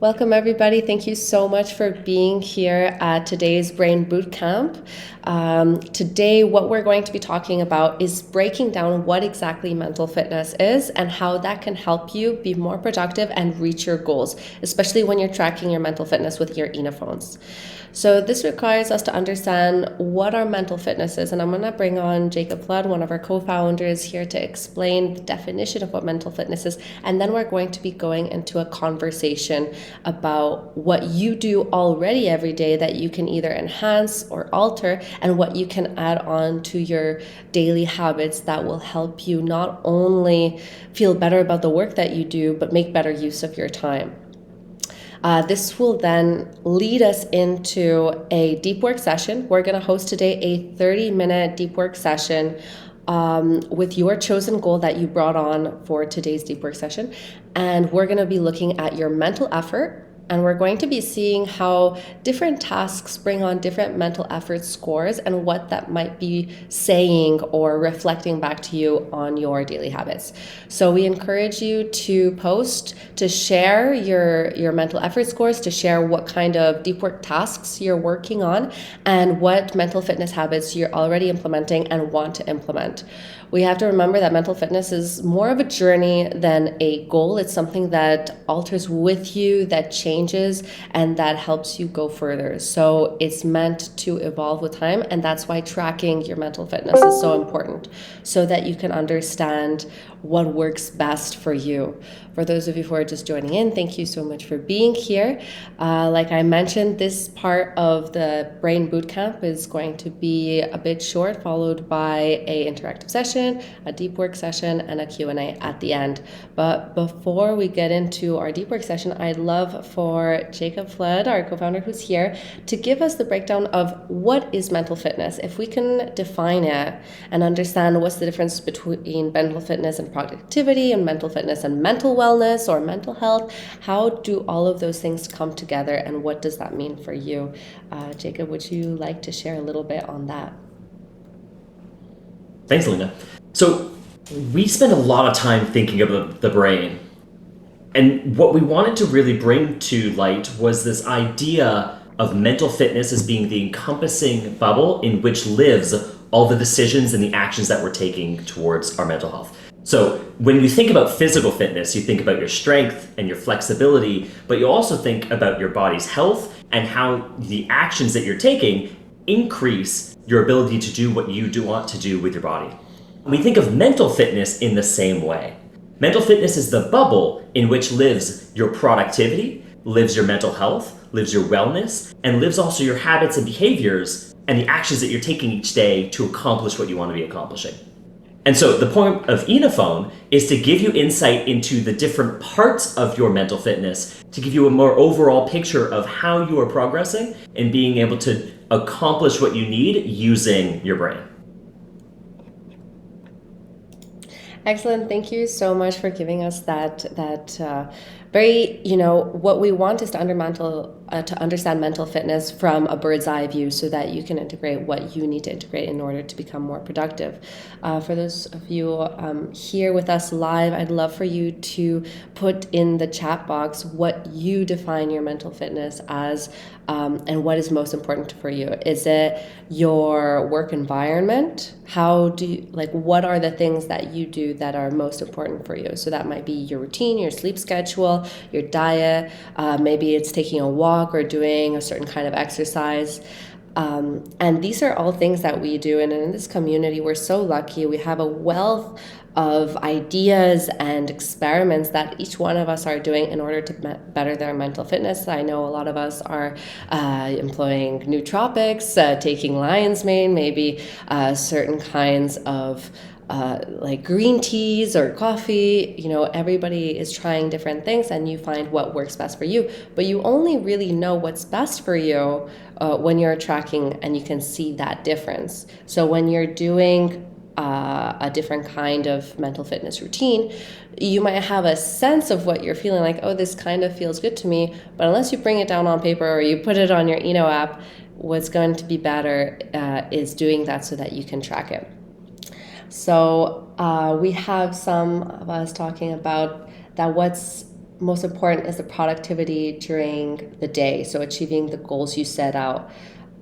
Welcome, everybody. Thank you so much for being here at today's Brain Bootcamp. Today, what we're going to be talking about is breaking down what exactly mental fitness is and how that can help you be more productive and reach your goals, especially when you're tracking your mental fitness with your Enophones. So this requires us to understand what our mental fitness is, and I'm going to bring on Jacob Flood, one of our co-founders, here to explain the definition of what mental fitness is, and then we're going to be going into a conversation about what you do already every day that you can either enhance or alter, and what you can add on to your daily habits that will help you not only feel better about the work that you do, but make better use of your time. This will then lead us into a deep work session. We're going to host today a 30-minute deep work session with your chosen goal that you brought on for today's deep work session. And we're going to be looking at your mental effort. And we're going to be seeing how different tasks bring on different mental effort scores and what that might be saying or reflecting back to you on your daily habits. So we encourage you to post, to share your mental effort scores, to share what kind of deep work tasks you're working on and what mental fitness habits you're already implementing and want to implement. We have to remember that mental fitness is more of a journey than a goal. It's something that alters with you, that changes, and that helps you go further. So it's meant to evolve with time, and that's why tracking your mental fitness is so important, so that you can understand what works best for you. For those of you who are just joining in, thank you so much for being here. Like I mentioned, this part of the Brain Bootcamp is going to be a bit short, followed by an interactive session, a deep work session, and a Q&A at the end. But before we get into our deep work session, I'd love for Jacob Flood, our co-founder who's here, to give us the breakdown of what is mental fitness. If we can define it and understand what's the difference between mental fitness and productivity, and mental fitness and mental wellness or mental health, how do all of those things come together, and what does that mean for you? Jacob, would you like to share a little bit on that? Thanks, Alina. So we spend a lot of time thinking about the brain. And what we wanted to really bring to light was this idea of mental fitness as being the encompassing bubble in which lives all the decisions and the actions that we're taking towards our mental health. So when you think about physical fitness, you think about your strength and your flexibility, but you also think about your body's health and how the actions that you're taking increase your ability to do what you do want to do with your body. We think of mental fitness in the same way. Mental fitness is the bubble in which lives your productivity, lives your mental health, lives your wellness, and lives also your habits and behaviors and the actions that you're taking each day to accomplish what you want to be accomplishing. And so the point of Enophone is to give you insight into the different parts of your mental fitness, to give you a more overall picture of how you are progressing and being able to accomplish what you need using your brain. Excellent. Thank you so much for giving us that very, what we want is to understand mental fitness from a bird's eye view, so that you can integrate what you need to integrate in order to become more productive. For those of you here with us live, I'd love for you to put in the chat box what you define your mental fitness as, and what is most important for you. Is it your work environment? What are the things that you do that are most important for you? So that might be your routine, your sleep schedule, your diet, maybe it's taking a walk or doing a certain kind of exercise. And these are all things that we do. And in this community, we're so lucky. We have a wealth of ideas and experiments that each one of us are doing in order to better their mental fitness. I know a lot of us are employing nootropics, taking lion's mane, maybe certain kinds of like green teas or coffee. Everybody is trying different things, and you find what works best for you. But you only really know what's best for you when you're tracking and you can see that difference. So when you're doing a different kind of mental fitness routine, you might have a sense of what you're feeling like, oh, this kind of feels good to me. But unless you bring it down on paper or you put it on your Eno app, what's going to be better is doing that so that you can track it. So we have some of us talking about that what's most important is the productivity during the day, so achieving the goals you set out,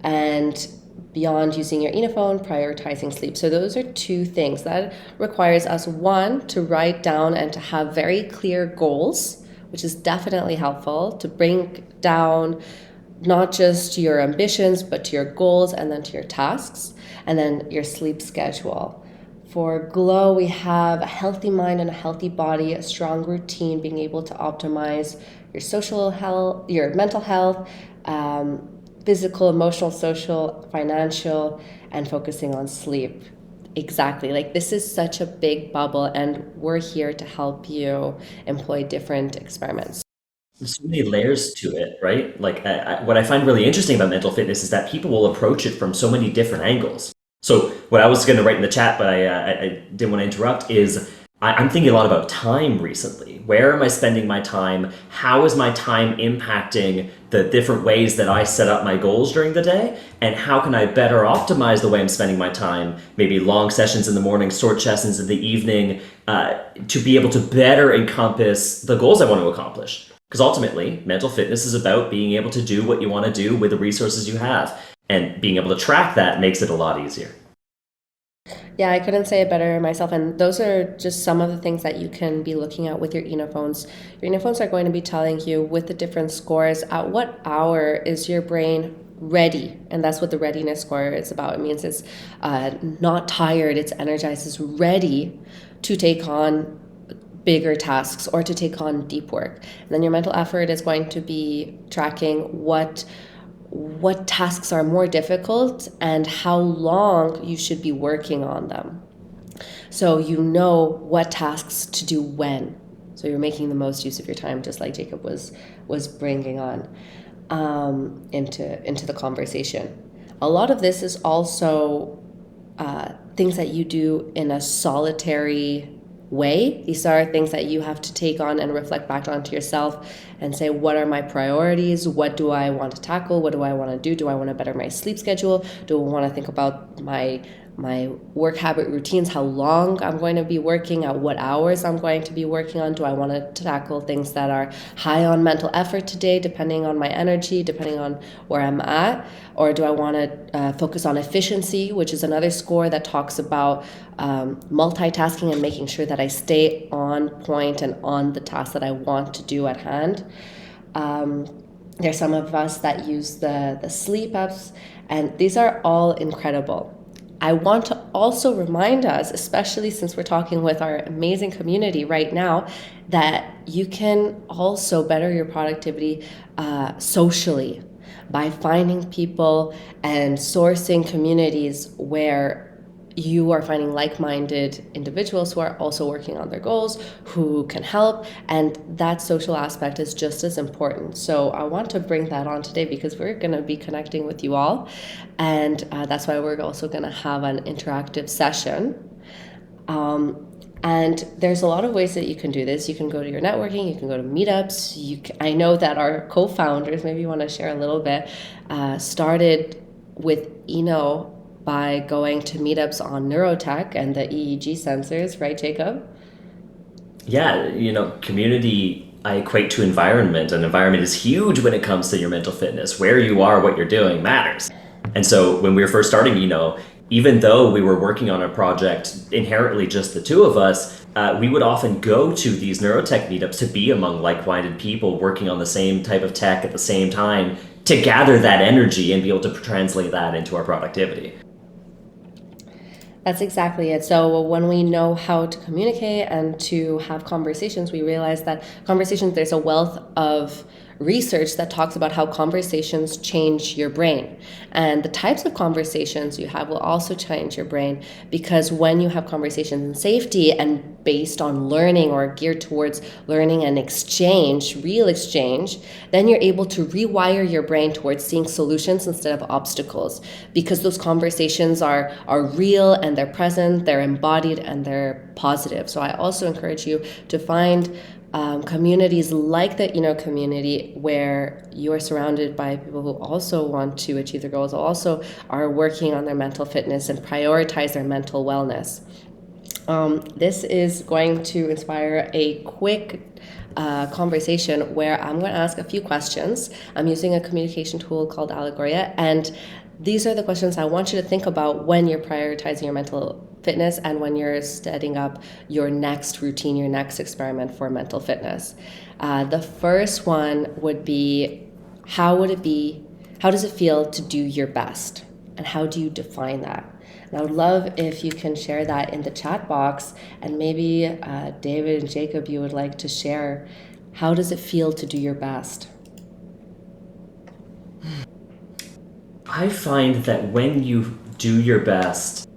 and beyond using your Enophone, prioritizing sleep. So those are two things that requires us, one, to write down and to have very clear goals, which is definitely helpful to bring down not just your ambitions, but to your goals and then to your tasks, and then your sleep schedule. For Glow, we have a healthy mind and a healthy body, a strong routine, being able to optimize your social health, your mental health, physical, emotional, social, financial, and focusing on sleep. Exactly. Like, this is such a big bubble, and we're here to help you employ different experiments. There's so many layers to it, right? Like, what I find really interesting about mental fitness is that people will approach it from so many different angles. So, what I was going to write in the chat, but I didn't want to interrupt, is I'm thinking a lot about time recently. Where am I spending my time? How is my time impacting the different ways that I set up my goals during the day? And how can I better optimize the way I'm spending my time? Maybe long sessions in the morning, short sessions in the evening, to be able to better encompass the goals I want to accomplish. Because ultimately, mental fitness is about being able to do what you want to do with the resources you have. And being able to track that makes it a lot easier. Yeah, I couldn't say it better myself. And those are just some of the things that you can be looking at with your Enophones. Your Enophones are going to be telling you with the different scores at what hour is your brain ready. And that's what the readiness score is about. It means it's not tired, it's energized, it's ready to take on bigger tasks or to take on deep work. And then your mental effort is going to be tracking what tasks are more difficult and how long you should be working on them. So you know what tasks to do when. So you're making the most use of your time, just like Jacob was bringing on into the conversation. A lot of this is also things that you do in a solitary way. These are things that you have to take on and reflect back onto yourself and say, what are my priorities? What do I want to tackle? What do I want to do? Do I want to better my sleep schedule? Do I want to think about my work habit routines, how long I'm going to be working, at what hours I'm going to be working on? Do I want to tackle things that are high on mental effort today, depending on my energy, depending on where I'm at? Or do I want to focus on efficiency, which is another score that talks about multitasking and making sure that I stay on point and on the task that I want to do at hand? There's some of us that use the sleep apps, and these are all incredible. I want to also remind us, especially since we're talking with our amazing community right now, that you can also better your productivity socially by finding people and sourcing communities where you are finding like-minded individuals who are also working on their goals, who can help, and that social aspect is just as important. So I want to bring that on today because we're going to be connecting with you all, and that's why we're also going to have an interactive session. And there's a lot of ways that you can do this. You can go to your networking, you can go to meetups. I know that our co-founders, maybe you want to share a little bit, started with Eno by going to meetups on neurotech and the EEG sensors, right, Jacob? Yeah, community I equate to environment, and environment is huge when it comes to your mental fitness. Where you are, what you're doing matters. And so when we were first starting, even though we were working on a project inherently just the two of us, we would often go to these neurotech meetups to be among like-minded people working on the same type of tech at the same time, to gather that energy and be able to translate that into our productivity. That's exactly it. So when we know how to communicate and to have conversations, we realize that there's a wealth of research that talks about how conversations change your brain. And the types of conversations you have will also change your brain, because when you have conversations in safety and based on learning or geared towards learning and exchange, real exchange, then you're able to rewire your brain towards seeing solutions instead of obstacles, because those conversations are real and they're present, they're embodied, and they're positive. So I also encourage you to find communities like the Eno community, where you are surrounded by people who also want to achieve their goals, also are working on their mental fitness and prioritize their mental wellness. This is going to inspire a quick conversation where I'm going to ask a few questions. I'm using a communication tool called Alegoria, and these are the questions I want you to think about when you're prioritizing your mental fitness and when you're setting up your next routine, your next experiment for mental fitness. The first one would be, how does it feel to do your best? And how do you define that? And I would love if you can share that in the chat box, and maybe David and Jacob, you would like to share, how does it feel to do your best? I find that when you do your best,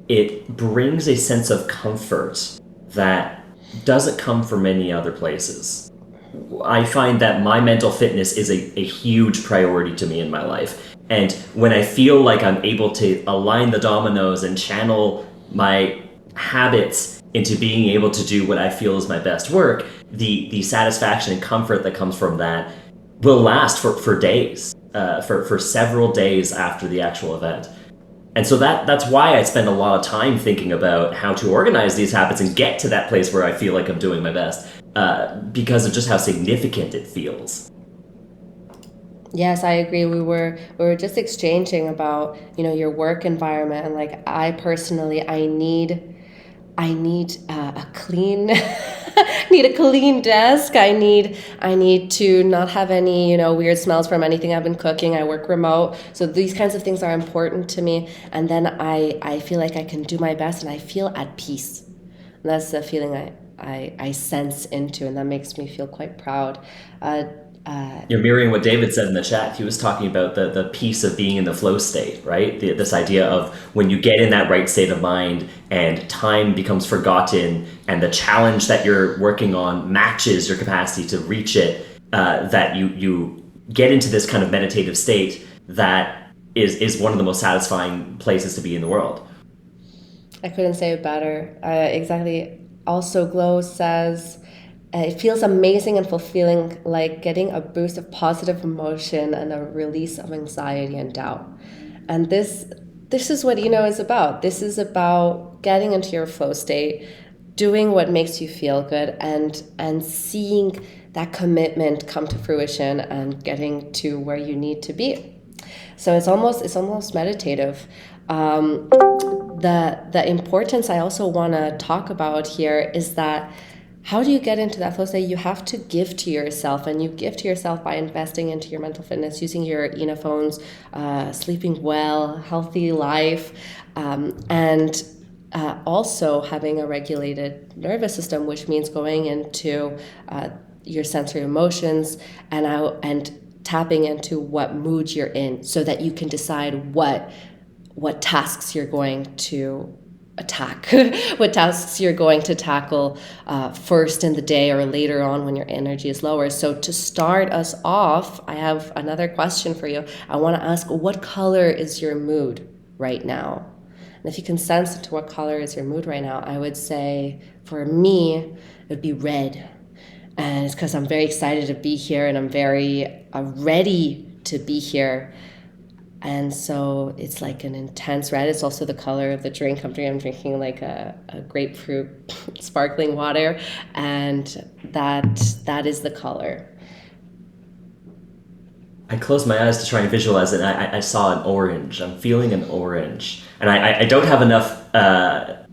it brings a sense of comfort that doesn't come from many other places. I find that my mental fitness is a huge priority to me in my life. And when I feel like I'm able to align the dominoes and channel my habits into being able to do what I feel is my best work, the satisfaction and comfort that comes from that will last for days, for several days after the actual event. And so that's why I spend a lot of time thinking about how to organize these habits and get to that place where I feel like I'm doing my best, because of just how significant it feels. Yes, I agree. We were just exchanging about, your work environment, and like I personally, I need a clean need a clean desk. I need to not have any, weird smells from anything I've been cooking. I work remote. So these kinds of things are important to me. And then I feel like I can do my best and I feel at peace. And that's the feeling I sense into, and that makes me feel quite proud. Uh, You're mirroring what David said in the chat. He was talking about the piece of being in the flow state, right? This idea of when you get in that right state of mind and time becomes forgotten and the challenge that you're working on matches your capacity to reach it, that you get into this kind of meditative state that is one of the most satisfying places to be in the world. I couldn't say it better. Exactly. Also, Glow says, it feels amazing and fulfilling, like getting a boost of positive emotion and a release of anxiety and doubt. And this is what Eno is about. This is about getting into your flow state, doing what makes you feel good, and seeing that commitment come to fruition and getting to where you need to be. So it's almost meditative. The importance I also want to talk about here is that, how do you get into that flow state? You have to give to yourself, and you give to yourself by investing into your mental fitness, using your Enophones, sleeping well, healthy life, and also having a regulated nervous system, which means going into your sensory emotions and tapping into what mood you're in, so that you can decide what tasks you're going to attack, what tasks you're going to tackle first in the day or later on when your energy is lower. So to start us off, I have another question for you. I want to ask, what color is your mood right now? And if you can sense into what color is your mood right now, I would say for me, it would be red. And it's because I'm very excited to be here, and I'm very ready to be here. And so it's like an intense red. It's also the color of the drink I'm drinking. I'm drinking like a grapefruit sparkling water, and that is the color. I closed my eyes to try and visualize it, and I saw an orange. I'm feeling an orange. And I don't have enough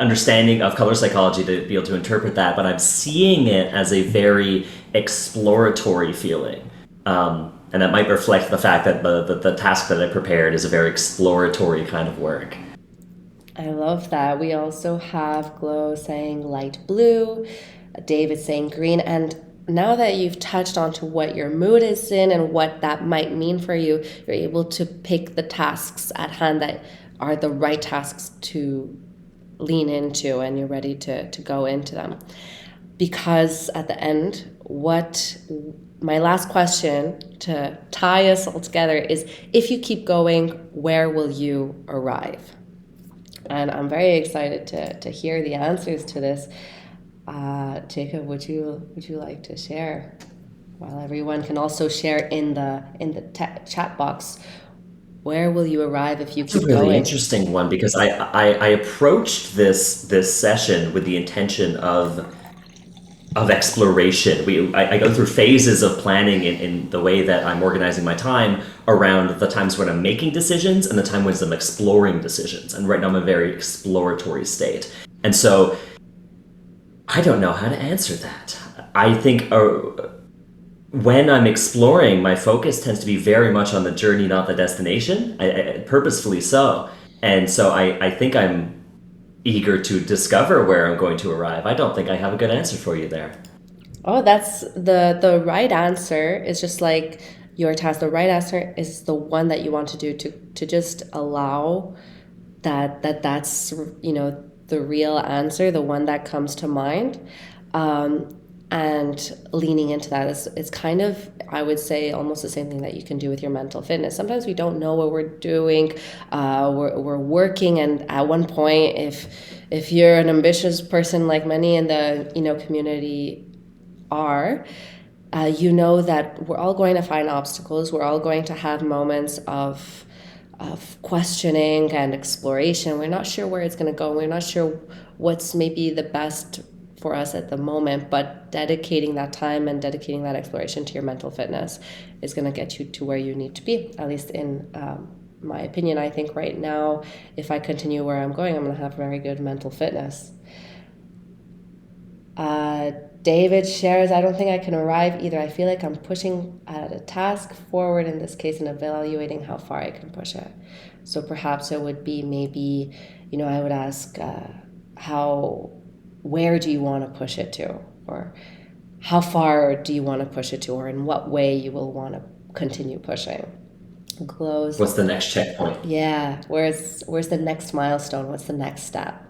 understanding of color psychology to be able to interpret that, but I'm seeing it as a very exploratory feeling. And that might reflect the fact that the task that I prepared is a very exploratory kind of work. I love that. We also have Glow saying light blue, David saying green, and now that you've touched onto what your mood is in and what that might mean for you, you're able to pick the tasks at hand that are the right tasks to lean into, and you're ready to go into them. Because at the end, my last question to tie us all together is, if you keep going, where will you arrive? And I'm very excited to hear the answers to this. Jacob, would you like to share? While everyone can also share in the chat box, where will you arrive if you keep It's a really going? interesting one, because I approached this session with the intention of exploration. I go through phases of planning in the way that I'm organizing my time around the times when I'm making decisions and the time when I'm exploring decisions. And right now I'm in a very exploratory state. And so I don't know how to answer that. I think when I'm exploring, my focus tends to be very much on the journey, not the destination, purposefully so. And so I think I'm eager to discover where I'm going to arrive. I don't think I have a good answer for you there. Oh, that's the right answer is just like your task. The right answer is the one that you want to do to just allow that's the real answer, the one that comes to mind. And leaning into that is kind of, I would say, almost the same thing that you can do with your mental fitness. Sometimes we don't know what we're doing. We're working, and at one point, if you're an ambitious person like many in the community are, you know that we're all going to find obstacles. We're all going to have moments of questioning and exploration. We're not sure where it's going to go. We're not sure what's maybe the best for us at the moment, but dedicating that time and dedicating that exploration to your mental fitness is going to get you to where you need to be, at least in my opinion. I think right now, if I continue where I'm going, I'm going to have very good mental fitness. David shares, I don't think I can arrive either. I feel like I'm pushing at a task forward in this case and evaluating how far I can push it. So perhaps it would be maybe, I would ask, where do you want to push it to? Or how far do you want to push it to? Or in what way you will want to continue pushing? Glows. What's the next checkpoint? Yeah. Where's the next milestone? What's the next step?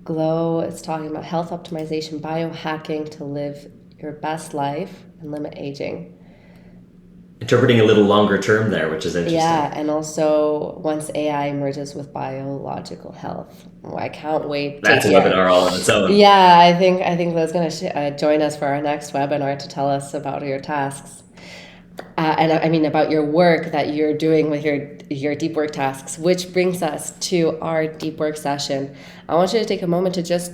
Glow is talking about health optimization, biohacking to live your best life and limit aging. Interpreting a little longer term there, which is interesting. Yeah, and also once AI merges with biological health. Oh, I can't wait. That's a webinar all on its own. Yeah, I think Glow's going to join us for our next webinar to tell us about your tasks. And I mean about your work that you're doing with your deep work tasks, which brings us to our deep work session. I want you to take a moment to just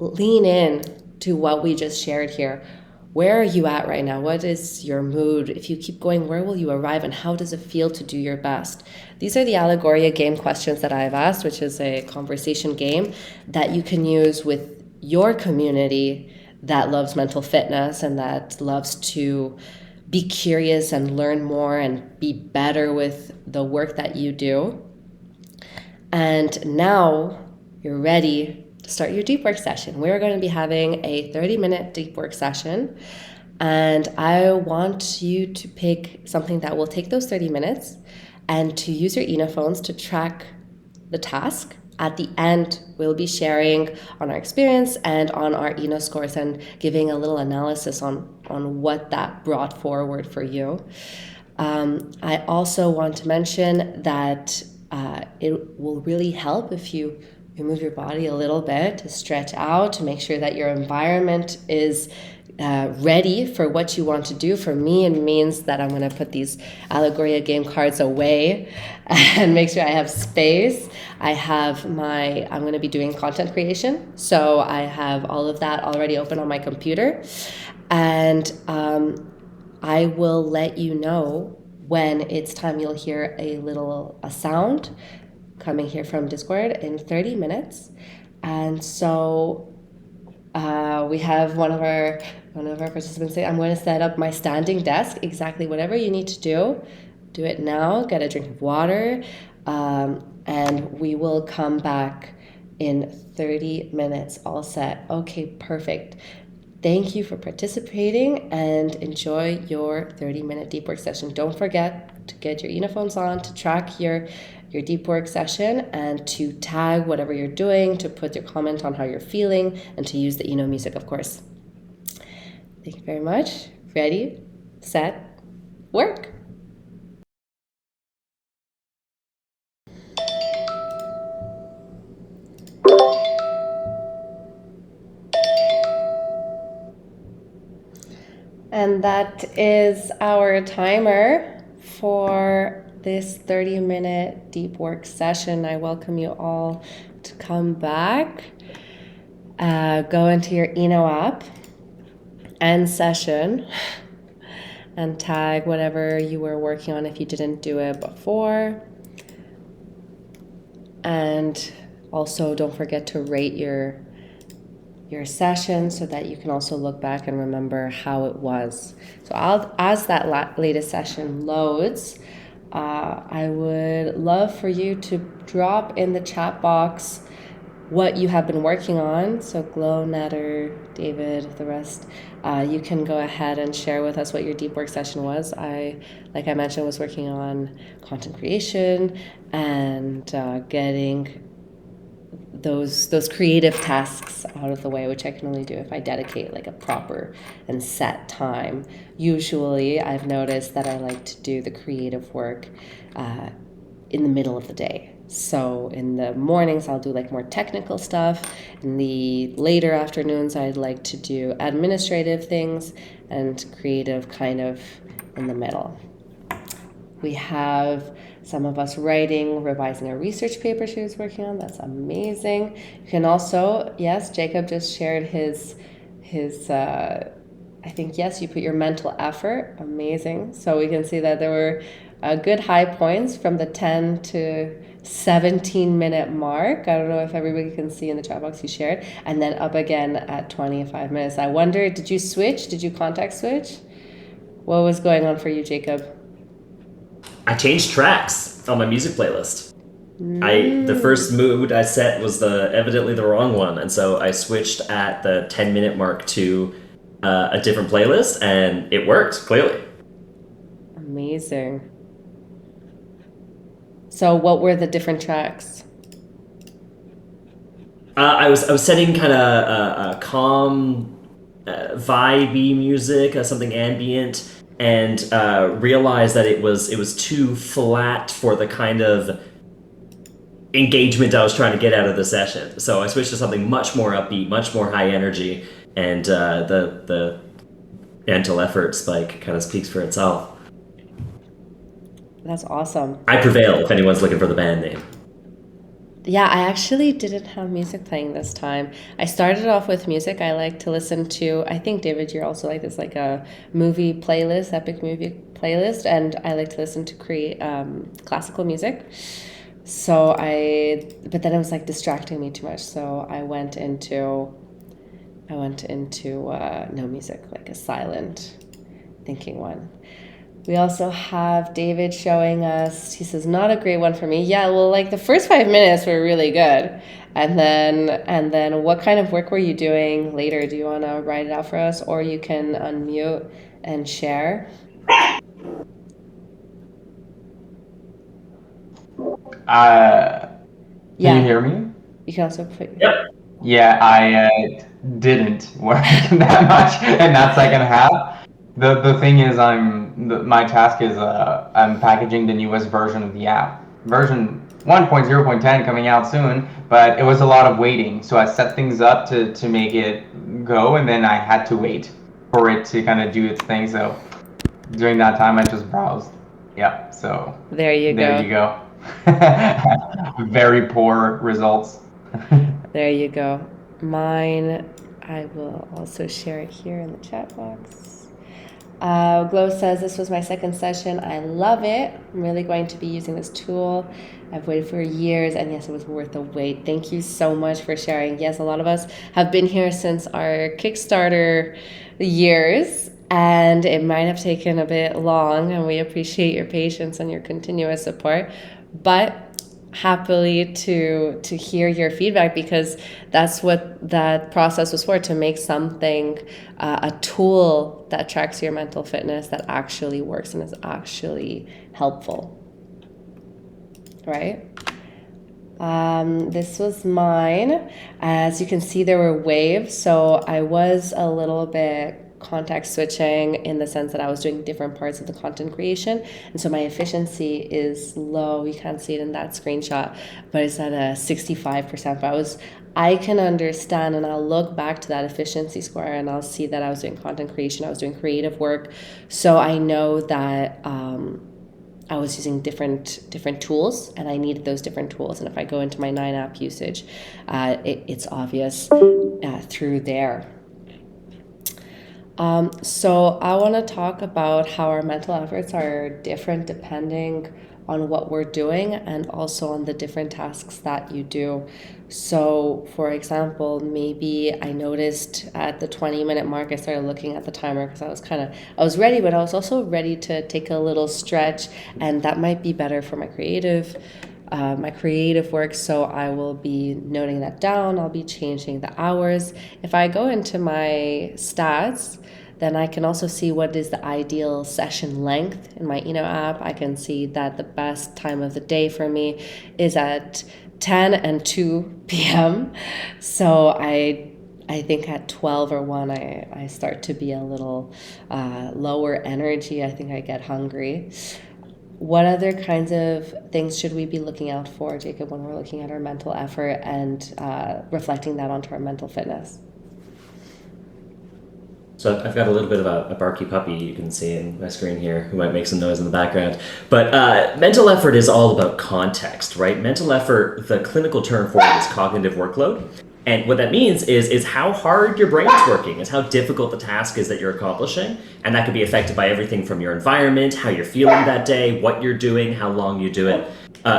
lean in to what we just shared here. Where are you at right now? What is your mood? If you keep going, where will you arrive, and how does it feel to do your best? These are the Alegoria Game questions that I've asked, which is a conversation game that you can use with your community that loves mental fitness and that loves to be curious and learn more and be better with the work that you do. And now you're ready to start your deep work session. We're going to be having a 30-minute deep work session. And I want you to pick something that will take those 30 minutes and to use your Enophones to track the task. At the end, we'll be sharing on our experience and on our Eno scores and giving a little analysis on what that brought forward for you. I also want to mention that it will really help if you move your body a little bit to stretch out, to make sure that your environment is ready for what you want to do. For me, it means that I'm going to put these Alegoria Game cards away and make sure I have space. I'm going to be doing content creation. So I have all of that already open on my computer. And I will let you know when it's time. You'll hear a sound coming here from Discord in 30 minutes. And so we have one of our participants say, I'm going to set up my standing desk. Exactly, whatever you need to do it now. Get a drink of water, and we will come back in 30 minutes. All set. Okay, perfect. Thank you for participating and enjoy your 30-minute deep work session. Don't forget to get your Enophones on to track your deep work session and to tag whatever you're doing, to put your comment on how you're feeling, and to use the Eno music, of course. Thank you very much. Ready, set, work. And that is our timer for this 30-minute deep work session. I welcome you all to come back. Go into your Eno app, end session, and tag whatever you were working on if you didn't do it before. And also don't forget to rate your session so that you can also look back and remember how it was. So as that latest session loads, I would love for you to drop in the chat box what you have been working on. So Glow, Natter, David, the rest, you can go ahead and share with us what your deep work session was. Like I mentioned, was working on content creation and getting those creative tasks out of the way, which I can only do if I dedicate like a proper and set time. Usually I've noticed that I like to do the creative work in the middle of the day. So in the mornings I'll do like more technical stuff. In the later afternoons I'd like to do administrative things, and creative kind of in the middle. We have some of us writing, revising a research paper she was working on. That's amazing. You can also, yes, Jacob just shared his I think, yes, you put your mental effort. Amazing. So we can see that there were good high points from the 10 to 17-minute mark. I don't know if everybody can see in the chat box you shared. And then up again at 25 minutes. I wonder, did you switch? Did you context switch? What was going on for you, Jacob? I changed tracks on my music playlist. The first mood I set was evidently the wrong one, and so I switched at the 10-minute mark to a different playlist, and it worked, clearly. Amazing. So what were the different tracks? I was setting kind of a calm, vibey music, something ambient, and realized that it was too flat for the kind of engagement I was trying to get out of the session. So I switched to something much more upbeat, much more high energy, and the mental effort spike kind of speaks for itself. That's awesome. I Prevail, if anyone's looking for the band name. Yeah, I actually didn't have music playing this time. I started off with music. I like to listen to, I think, David, you're also like this, like a movie playlist, epic movie playlist, and I like to listen to create classical music. But then it was like distracting me too much, so I went into no music, like a silent thinking one. We also have David showing us, he says, not a great one for me. Yeah, well, like the first 5 minutes were really good. And then what kind of work were you doing later? Do you want to write it out for us, or you can unmute and share? Can you hear me? You can also put... Yep. Yeah, I didn't work that much in that second half. The thing is, my task is I'm packaging the newest version of the app, version 1.0.10 coming out soon. But it was a lot of waiting, so I set things up to make it go, and then I had to wait for it to kind of do its thing. So during that time, I just browsed. Yeah, so There you go. Very poor results. There you go. Mine, I will also share it here in the chat box. Glow says, this was my second session. I love it. I'm really going to be using this tool. I've waited for years, and yes, it was worth the wait. Thank you so much for sharing. Yes, a lot of us have been here since our Kickstarter years, and it might have taken a bit long, and we appreciate your patience and your continuous support. But happily to hear your feedback, because that's what that process was for, to make something, a tool that tracks your mental fitness that actually works and is actually helpful, right? This was mine. As you can see, there were waves, so I was a little bit context switching in the sense that I was doing different parts of the content creation, and so my efficiency is low. You can't see it in that screenshot, but it's at a 65%. But I can understand, and I'll look back to that efficiency score, and I'll see that I was doing content creation, I was doing creative work, so I know that I was using different tools, and I needed those different tools. And if I go into my 9-app usage, it's obvious through there. So I want to talk about how our mental efforts are different depending on what we're doing and also on the different tasks that you do. So for example, maybe I noticed at the 20-minute mark, I started looking at the timer because I was ready, but I was also ready to take a little stretch, and that might be better for my creative work. So I will be noting that down. I'll be changing the hours. If I go into my stats, then I can also see what is the ideal session length in my Eno app. I can see that the best time of the day for me is at 10 and 2 p.m. So I think at 12 or 1, I start to be a little lower energy. I think I get hungry. What other kinds of things should we be looking out for, Jacob, when we're looking at our mental effort and reflecting that onto our mental fitness? So I've got a little bit of a barky puppy you can see in my screen here who might make some noise in the background. But mental effort is all about context, right? Mental effort, the clinical term for it is cognitive workload. And what that means is how hard your brain's working, is how difficult the task is that you're accomplishing. And that could be affected by everything from your environment, how you're feeling that day, what you're doing, how long you do it.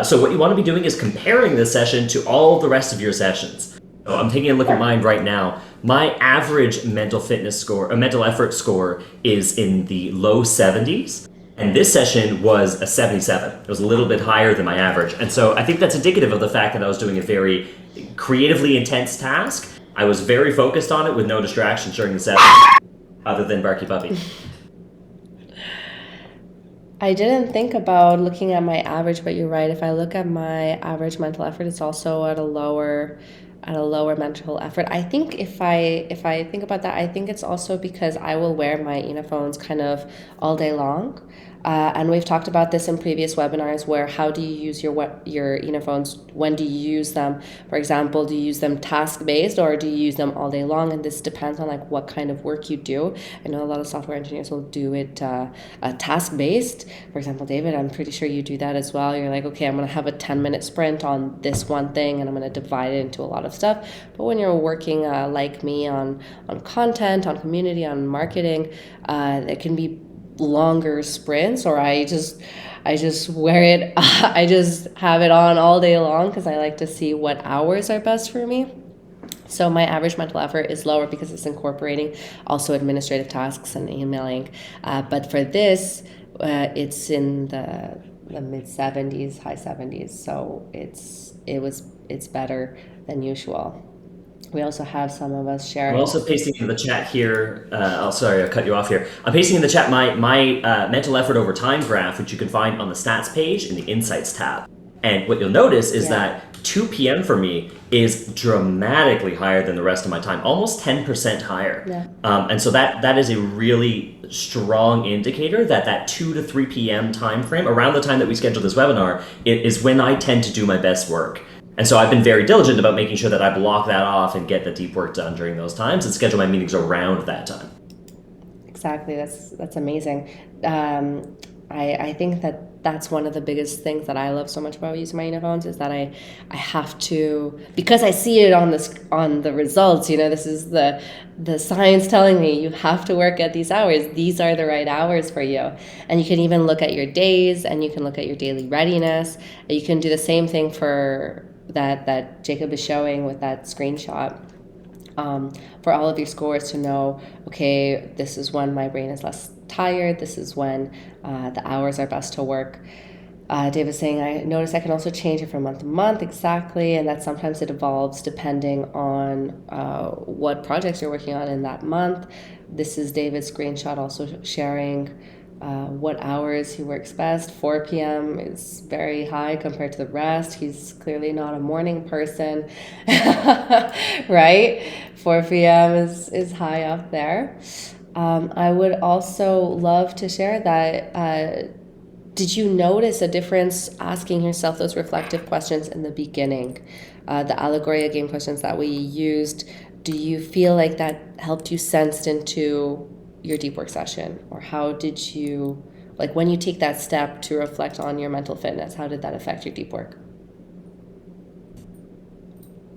So what you want to be doing is comparing this session to all the rest of your sessions. So I'm taking a look at mine right now. My average mental effort score is in the low 70s. And this session was a 77. It was a little bit higher than my average. And so I think that's indicative of the fact that I was doing a very creatively intense task. I was very focused on it with no distractions during the session, other than Barky Puppy. I didn't think about looking at my average, but you're right. If I look at my average mental effort, it's also at a lower mental effort. I think if I think about that, I think it's also because I will wear my Enophones kind of all day long. And we've talked about this in previous webinars, where how do you use your Enophones? When do you use them? For example, do you use them task-based or do you use them all day long? And this depends on like what kind of work you do. I know a lot of software engineers will do it task-based. For example, David, I'm pretty sure you do that as well. You're like, okay, I'm going to have a 10-minute sprint on this one thing and I'm going to divide it into a lot of stuff. But when you're working like me on content, on community, on marketing, it can be longer sprints, or I just wear it. I just have it on all day long because I like to see what hours are best for me. So my average mental effort is lower because it's incorporating also administrative tasks and emailing. But for this, it's in the mid 70s, high 70s. So it's better than usual. We also have some of us sharing. I'm also pasting in the chat here. Sorry, I'll cut you off here. I'm pasting in the chat my mental effort over time graph, which you can find on the stats page in the Insights tab. And what you'll notice is that 2 p.m. for me is dramatically higher than the rest of my time, almost 10% higher. Yeah. And so that is a really strong indicator that 2 to 3 p.m. time frame, around the time that we scheduled this webinar, it is when I tend to do my best work. And so I've been very diligent about making sure that I block that off and get the deep work done during those times and schedule my meetings around that time. Exactly. That's amazing. I think that's one of the biggest things that I love so much about using my Enophones is that I have to, because I see it on the results, this is the science telling me you have to work at these hours. These are the right hours for you. And you can even look at your days and you can look at your daily readiness. You can do the same thing for that Jacob is showing with that screenshot. For all of your scores to know, okay, this is when my brain is less tired, this is when the hours are best to work. Dave is saying, I notice I can also change it from month to month, exactly, and that sometimes it evolves depending on what projects you're working on in that month. This is David's screenshot also sharing what hours he works best. 4 p.m. is very high compared to the rest. He's clearly not a morning person, right? 4 p.m. is high up there. I would also love to share that. Did you notice a difference asking yourself those reflective questions in the beginning? The Alegoria Game questions that we used, do you feel like that helped you sense into your deep work session? Or how did you like when you take that step to reflect on your mental fitness, how did that affect your deep work?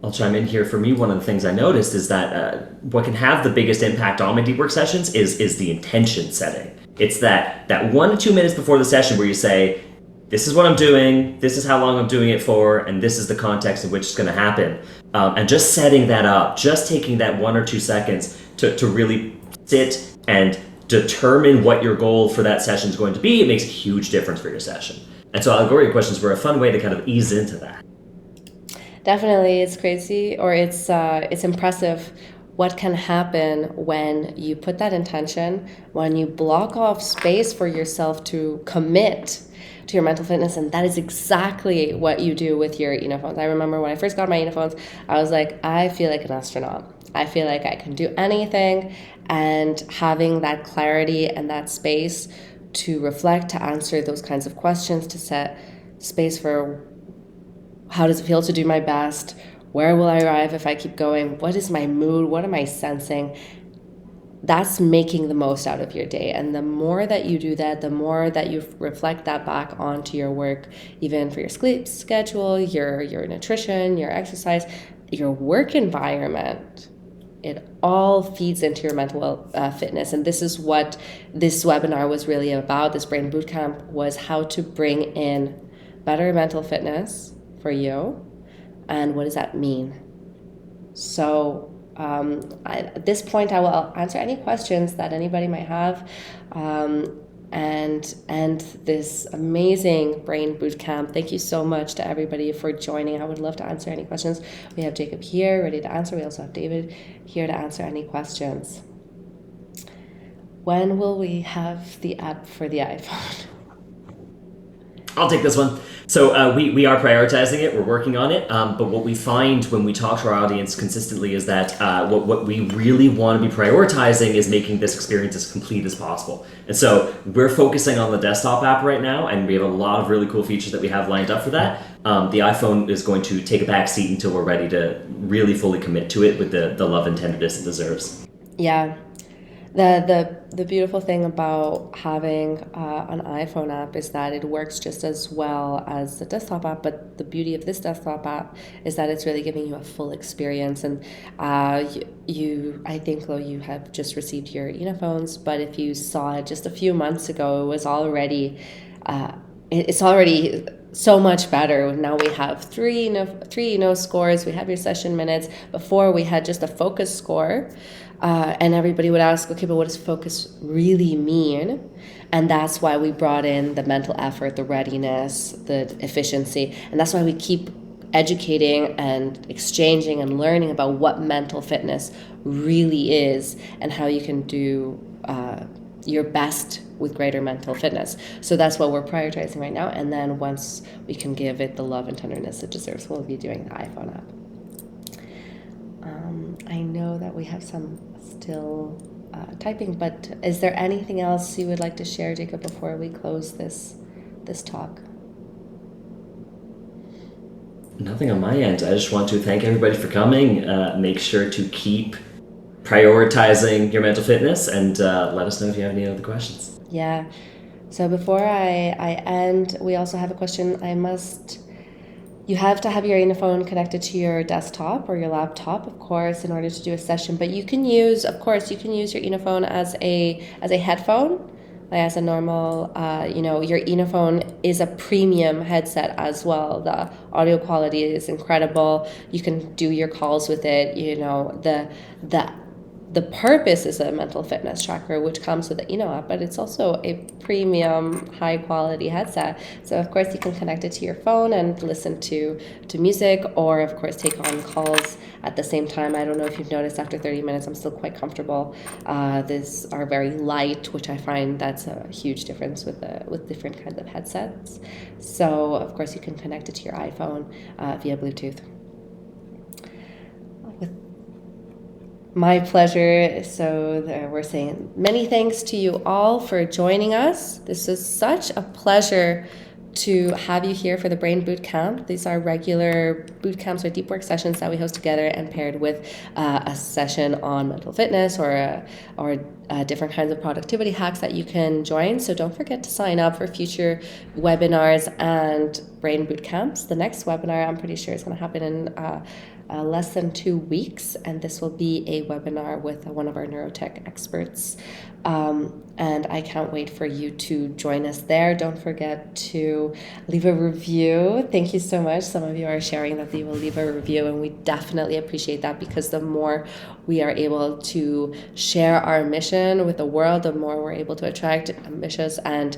I'll chime in here. For me, one of the things I noticed is that what can have the biggest impact on my deep work sessions is the intention setting. It's that 1 to 2 minutes before the session where you say, this is what I'm doing, this is how long I'm doing it for, and this is the context in which it's going to happen. And just setting that up, just taking that 1 or 2 seconds to really sit and determine what your goal for that session is going to be, it makes a huge difference for your session. And so Alegoria questions were a fun way to kind of ease into that. Definitely, it's crazy, or it's impressive what can happen when you put that intention, when you block off space for yourself to commit to your mental fitness. And that is exactly what you do with your Enophones. I remember when I first got my Enophones, I was like, I feel like an astronaut. I feel like I can do anything. And having that clarity and that space to reflect, to answer those kinds of questions, to set space for how does it feel to do my best? Where will I arrive if I keep going? What is my mood? What am I sensing? That's making the most out of your day. And the more that you do that, the more that you reflect that back onto your work, even for your sleep schedule, your nutrition, your exercise, your work environment, it all feeds into your mental fitness. And this is what this webinar was really about. This Brain Bootcamp was how to bring in better mental fitness for you. And what does that mean? So at this point, I will answer any questions that anybody might have, and this amazing Brain Bootcamp. Thank you so much to everybody for joining. I would love to answer any questions. We have Jacob here ready to answer. We also have David here to answer any questions. When will we have the app for the iPhone? I'll take this one. So we are prioritizing it. We're working on it. But what we find when we talk to our audience consistently is that what we really want to be prioritizing is making this experience as complete as possible. And so we're focusing on the desktop app right now, and we have a lot of really cool features that we have lined up for that. The iPhone is going to take a back seat until we're ready to really fully commit to it with the love and tenderness it deserves. Yeah. The beautiful thing about having an iPhone app is that it works just as well as the desktop app, but the beauty of this desktop app is that it's really giving you a full experience. And I think, Lo, you have just received your Enophones, but if you saw it just a few months ago, it was already it's already so much better. Now we have three Eno scores. We have your session minutes. Before we had just a focus score. And everybody would ask, okay, but what does focus really mean? And that's why we brought in the mental effort, the readiness, the efficiency. And that's why we keep educating and exchanging and learning about what mental fitness really is and how you can do your best with greater mental fitness. So that's what we're prioritizing right now. And then once we can give it the love and tenderness it deserves, we'll be doing the iPhone app. I know that we have some still typing, but is there anything else you would like to share, Jacob, before we close this talk? Nothing on my end. I just want to thank everybody for coming. Make sure to keep prioritizing your mental fitness, and let us know if you have any other questions. Yeah. So before I end, we also have a question. You have to have your Enophone connected to your desktop or your laptop, of course, in order to do a session. But you can use your Enophone as a headphone, like as a normal. Your Enophone is a premium headset as well. The audio quality is incredible. You can do your calls with it. The purpose is a mental fitness tracker, which comes with the Eno app, but it's also a premium, high-quality headset. So, of course, you can connect it to your phone and listen to music, or, of course, take on calls at the same time. I don't know if you've noticed, after 30 minutes, I'm still quite comfortable. These are very light, which I find that's a huge difference with different kinds of headsets. So, of course, you can connect it to your iPhone via Bluetooth. My pleasure. So we're saying many thanks to you all for joining us. This was such a pleasure to have you here for the Brain Bootcamp. These are regular bootcamps or deep work sessions that we host together and paired with a session on mental fitness or different kinds of productivity hacks that you can join. So don't forget to sign up for future webinars and Brain Bootcamps. The next webinar, I'm pretty sure, is going to happen in less than 2 weeks, and this will be a webinar with one of our neurotech experts. And I can't wait for you to join us there. Don't forget to leave a review. Thank you so much. Some of you are sharing that they will leave a review, and we definitely appreciate that, because the more we are able to share our mission with the world, the more we're able to attract ambitious and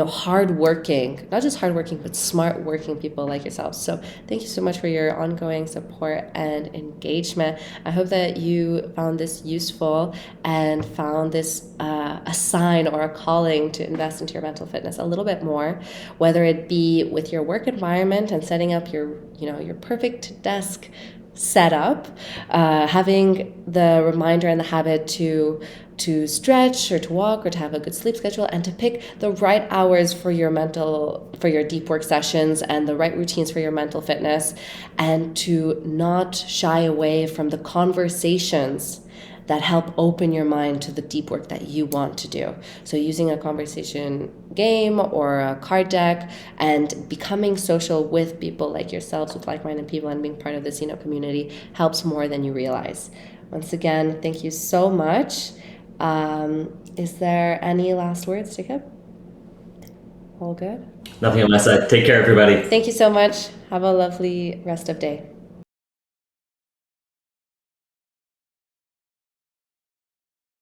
hardworking, not just hardworking, but smart working people like yourselves. So thank you so much for your ongoing support and engagement. I hope that you found this useful and found this a sign or a calling to invest into your mental fitness a little bit more, whether it be with your work environment and setting up your perfect desk setup, having the reminder and the habit to stretch or to walk or to have a good sleep schedule, and to pick the right hours for your deep work sessions and the right routines for your mental fitness, and to not shy away from the conversations that help open your mind to the deep work that you want to do. So using a conversation game or a card deck and becoming social with people like yourselves, with like-minded people, and being part of this Eno community helps more than you realize. Once again, thank you so much. Is there any last words, Jacob? All good? Nothing on my side. Take care, everybody. Thank you so much. Have a lovely rest of day.